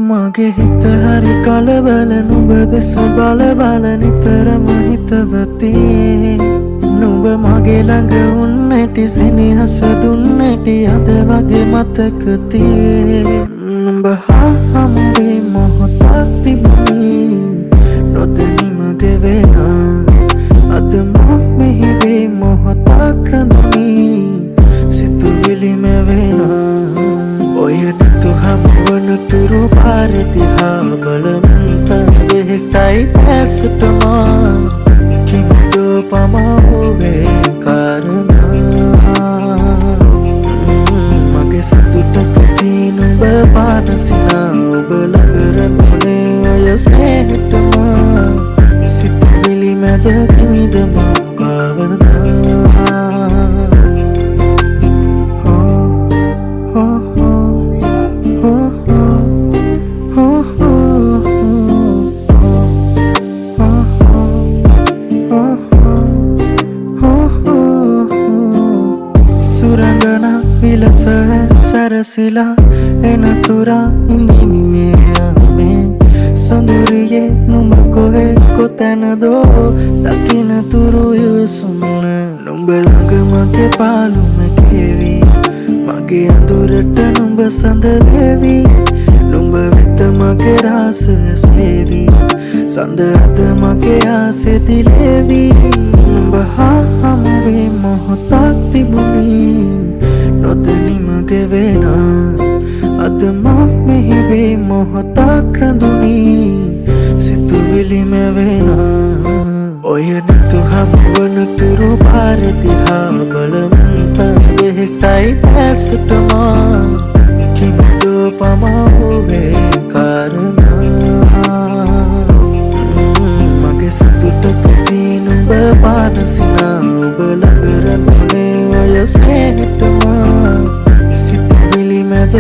මගේ හිත හරි කලබල නුඹ දෙස බල බල නිතරම හිතවති නුඹ මගේ ළඟ උන්නැටි සෙනෙහස දුන්නැටි අද වගේ මතක තියේ නුඹ හම්බේ මොහොතක් තිබුණි නොදැනි මගේ වෙනා අද මෙහි වේ මොහොතක් රැඳුනි සිතුවිලි මැවෙනා ඔය නතු හම්බවන තුරු පාර දිහා බලමින් වෙහෙසයි ඇසටමා කිමිදෝ පමාවේ කාරණා මගේ සතුටකදී නුඹ පානසිනා ඔබ ළඟ රැඳුනේ ඔය ස්නේහටමා සිතුවිලි මැද කිමිදමා භාවනා සුරංගනා විලස සැරසිලා එනතුරා ඉඳිමි මේ යාමේ සොඳුරියේ නුඹ කොහේ කොතැනදෝ දකින්නතුරු යසුන්න නුඹ ළඟ මගේ පාළුම කෙවි මගේ අඳුරට නුඹ සඳ වේවි නුඹ වෙත මගේ රාසය සේවි සඳ අද මගේ ආසෙ දිලේවි නුඹ හම්බේ මොහොතක් තිබුණි නොදැනි මගේ වෙනා අද මෙහි වේ මොහොතක් රැඳුනි සිතුවිලි මැවෙනා ඔය නතු හම්බවන තුරු පාර දිහා බලමින් වෙහෙසයි ඇසටමා කිමිදෝ පමාවේ කාරණා මගේ සතුටකදී නුඹ පානසිනා ඔබ ළඟ රැඳුනේ ඔය ස්නේහටමා සිතුවිලි මැද